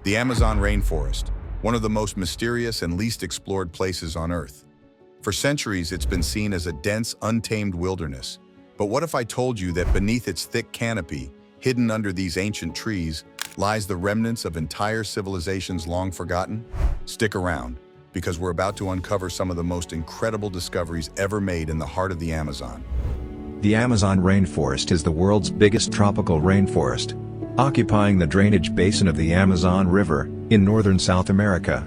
The Amazon rainforest, one of the most mysterious and least explored places on Earth. For centuries, it's been seen as a dense, untamed wilderness. But what if I told you that beneath its thick canopy, hidden under these ancient trees, lies the remnants of entire civilizations long forgotten? Stick around, because we're about to uncover some of the most incredible discoveries ever made in the heart of the Amazon. The Amazon rainforest is the world's biggest tropical rainforest, occupying the drainage basin of the Amazon River, in northern South America.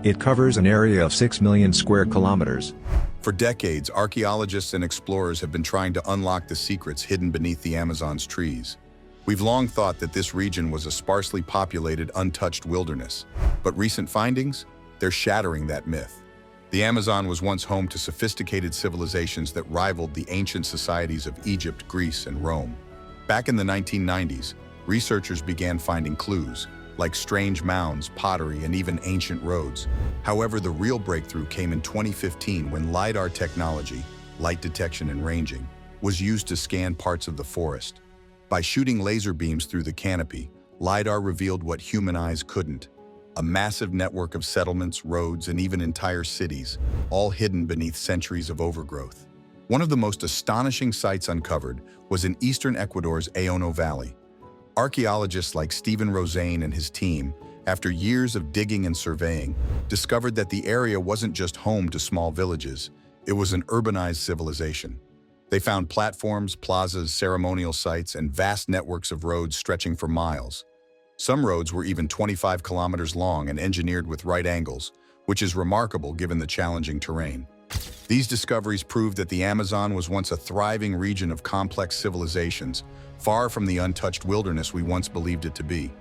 It covers an area of 6 million square kilometers. For decades, archaeologists and explorers have been trying to unlock the secrets hidden beneath the Amazon's trees. We've long thought that this region was a sparsely populated, untouched wilderness. But recent findings? They're shattering that myth. The Amazon was once home to sophisticated civilizations that rivaled the ancient societies of Egypt, Greece, and Rome. Back in the 1990s, researchers began finding clues, like strange mounds, pottery, and even ancient roads. However, the real breakthrough came in 2015 when LiDAR technology, light detection and ranging, was used to scan parts of the forest. By shooting laser beams through the canopy, LiDAR revealed what human eyes couldn't: a massive network of settlements, roads, and even entire cities, all hidden beneath centuries of overgrowth. One of the most astonishing sites uncovered was in eastern Ecuador's Aono Valley. Archaeologists like Stephen Rosane and his team, after years of digging and surveying, discovered that the area wasn't just home to small villages, it was an urbanized civilization. They found platforms, plazas, ceremonial sites, and vast networks of roads stretching for miles. Some roads were even 25 kilometers long and engineered with right angles, which is remarkable given the challenging terrain. These discoveries prove that the Amazon was once a thriving region of complex civilizations, far from the untouched wilderness we once believed it to be.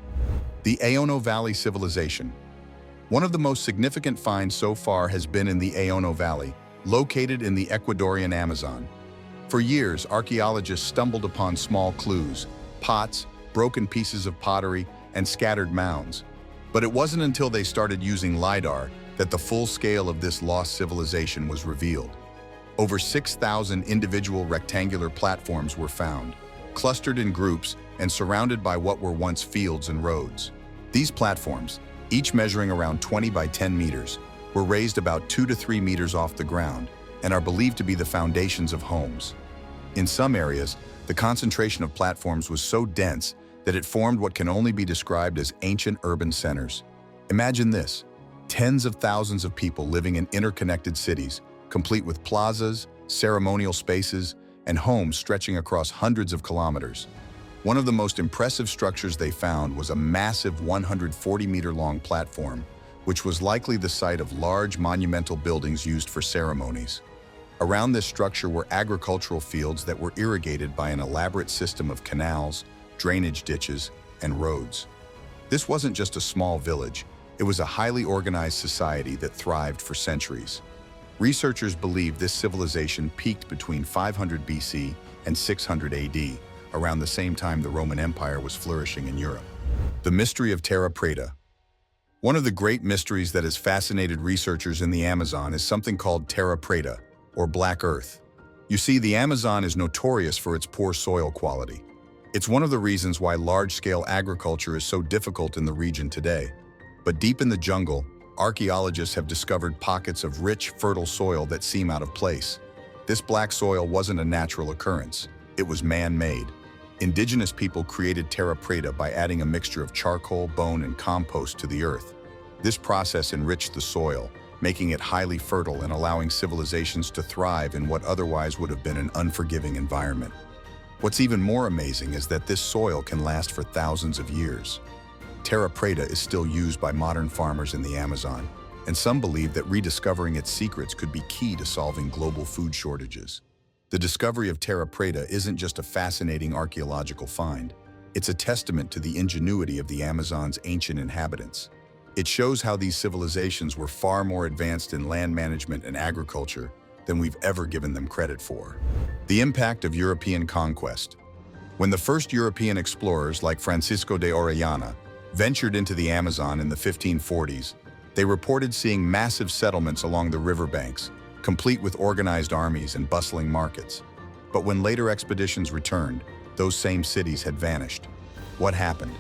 The Aono Valley Civilization. One of the most significant finds so far has been in the Aono Valley, located in the Ecuadorian Amazon. For years, archaeologists stumbled upon small clues, pots, broken pieces of pottery, and scattered mounds. But it wasn't until they started using LiDAR that the full scale of this lost civilization was revealed. Over 6,000 individual rectangular platforms were found, clustered in groups and surrounded by what were once fields and roads. These platforms, each measuring around 20 by 10 meters, were raised about 2 to 3 meters off the ground and are believed to be the foundations of homes. In some areas, the concentration of platforms was so dense that it formed what can only be described as ancient urban centers. Imagine this: tens of thousands of people living in interconnected cities, complete with plazas, ceremonial spaces, and homes stretching across hundreds of kilometers. One of the most impressive structures they found was a massive 140-meter-long platform, which was likely the site of large monumental buildings used for ceremonies. Around this structure were agricultural fields that were irrigated by an elaborate system of canals, drainage ditches, and roads. This wasn't just a small village. It was a highly organized society that thrived for centuries. Researchers believe this civilization peaked between 500 BC and 600 AD, around the same time the Roman Empire was flourishing in Europe. The mystery of Terra Preta. One of the great mysteries that has fascinated researchers in the Amazon is something called Terra Preta, or Black Earth. You see, the Amazon is notorious for its poor soil quality. It's one of the reasons why large-scale agriculture is so difficult in the region today. But deep in the jungle, archaeologists have discovered pockets of rich, fertile soil that seem out of place. This black soil wasn't a natural occurrence. It was man-made. Indigenous people created terra preta by adding a mixture of charcoal, bone, and compost to the earth. This process enriched the soil, making it highly fertile and allowing civilizations to thrive in what otherwise would have been an unforgiving environment. What's even more amazing is that this soil can last for thousands of years. Terra preta is still used by modern farmers in the Amazon, and some believe that rediscovering its secrets could be key to solving global food shortages. The discovery of terra preta isn't just a fascinating archaeological find. It's a testament to the ingenuity of the Amazon's ancient inhabitants. It shows how these civilizations were far more advanced in land management and agriculture than we've ever given them credit for. The impact of European conquest. When the first European explorers like Francisco de Orellana ventured into the Amazon in the 1540s, they reported seeing massive settlements along the riverbanks, complete with organized armies and bustling markets. But when later expeditions returned, those same cities had vanished. What happened?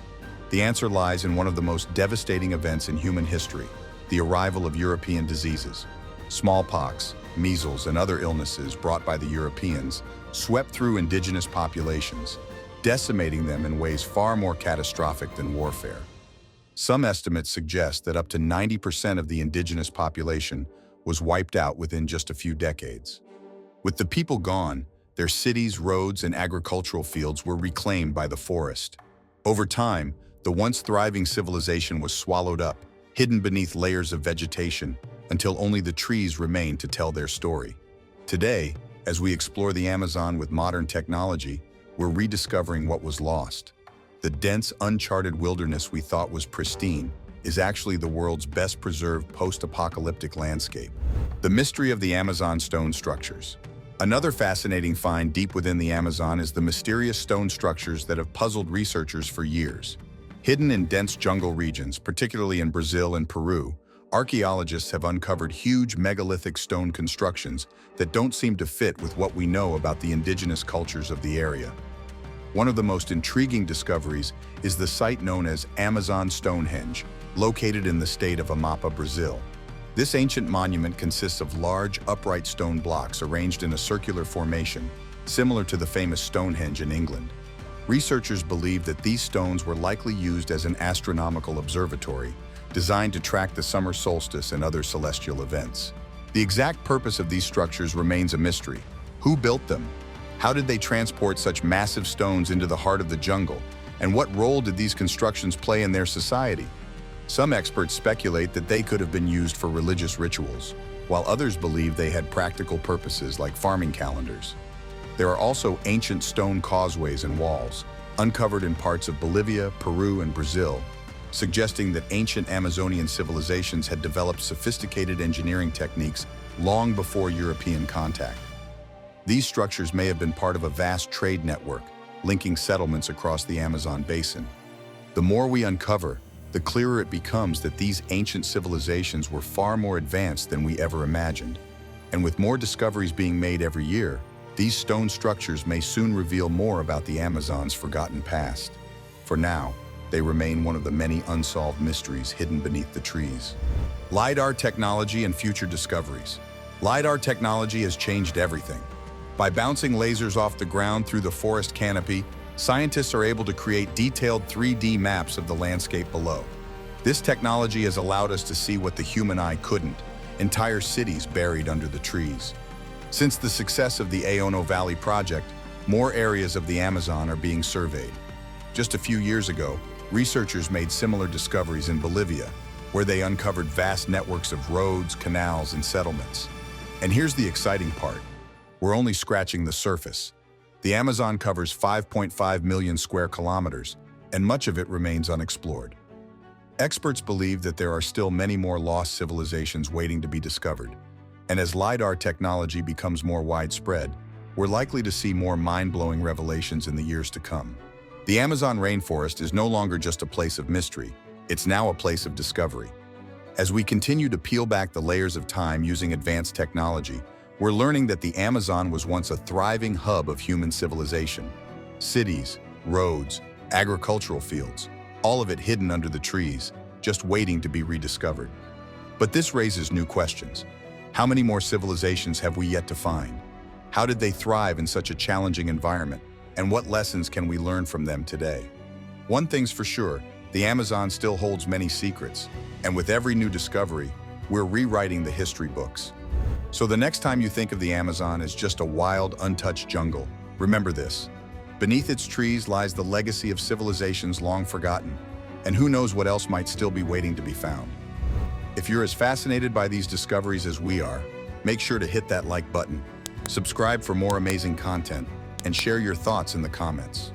The answer lies in one of the most devastating events in human history, the arrival of European diseases. Smallpox, measles, and other illnesses brought by the Europeans swept through indigenous populations, decimating them in ways far more catastrophic than warfare. Some estimates suggest that up to 90% of the indigenous population was wiped out within just a few decades. With the people gone, their cities, roads, and agricultural fields were reclaimed by the forest. Over time, the once thriving civilization was swallowed up, hidden beneath layers of vegetation, until only the trees remained to tell their story. Today, as we explore the Amazon with modern technology, we're rediscovering what was lost. The dense, uncharted wilderness we thought was pristine is actually the world's best preserved post-apocalyptic landscape. The mystery of the Amazon stone structures. Another fascinating find deep within the Amazon is the mysterious stone structures that have puzzled researchers for years. Hidden in dense jungle regions, particularly in Brazil and Peru, archaeologists have uncovered huge megalithic stone constructions that don't seem to fit with what we know about the indigenous cultures of the area. One of the most intriguing discoveries is the site known as Amazon Stonehenge, located in the state of Amapá, Brazil. This ancient monument consists of large, upright stone blocks arranged in a circular formation, similar to the famous Stonehenge in England. Researchers believe that these stones were likely used as an astronomical observatory, designed to track the summer solstice and other celestial events. The exact purpose of these structures remains a mystery. Who built them? How did they transport such massive stones into the heart of the jungle? And what role did these constructions play in their society? Some experts speculate that they could have been used for religious rituals, while others believe they had practical purposes like farming calendars. There are also ancient stone causeways and walls, uncovered in parts of Bolivia, Peru, and Brazil, suggesting that ancient Amazonian civilizations had developed sophisticated engineering techniques long before European contact. These structures may have been part of a vast trade network, linking settlements across the Amazon basin. The more we uncover, the clearer it becomes that these ancient civilizations were far more advanced than we ever imagined. And with more discoveries being made every year, these stone structures may soon reveal more about the Amazon's forgotten past. For now, they remain one of the many unsolved mysteries hidden beneath the trees. LiDAR technology and future discoveries. LiDAR technology has changed everything. By bouncing lasers off the ground through the forest canopy, scientists are able to create detailed 3D maps of the landscape below. This technology has allowed us to see what the human eye couldn't, entire cities buried under the trees. Since the success of the Aono Valley project, more areas of the Amazon are being surveyed. Just a few years ago, researchers made similar discoveries in Bolivia, where they uncovered vast networks of roads, canals, and settlements. And here's the exciting part. We're only scratching the surface. The Amazon covers 5.5 million square kilometers, and much of it remains unexplored. Experts believe that there are still many more lost civilizations waiting to be discovered. And as LiDAR technology becomes more widespread, we're likely to see more mind-blowing revelations in the years to come. The Amazon rainforest is no longer just a place of mystery, it's now a place of discovery. As we continue to peel back the layers of time using advanced technology, we're learning that the Amazon was once a thriving hub of human civilization. Cities, roads, agricultural fields, all of it hidden under the trees, just waiting to be rediscovered. But this raises new questions. How many more civilizations have we yet to find? How did they thrive in such a challenging environment? And what lessons can we learn from them today? One thing's for sure, the Amazon still holds many secrets, and with every new discovery, we're rewriting the history books. So the next time you think of the Amazon as just a wild, untouched jungle, remember this. Beneath its trees lies the legacy of civilizations long forgotten, and who knows what else might still be waiting to be found. If you're as fascinated by these discoveries as we are, make sure to hit that like button, subscribe for more amazing content, and share your thoughts in the comments.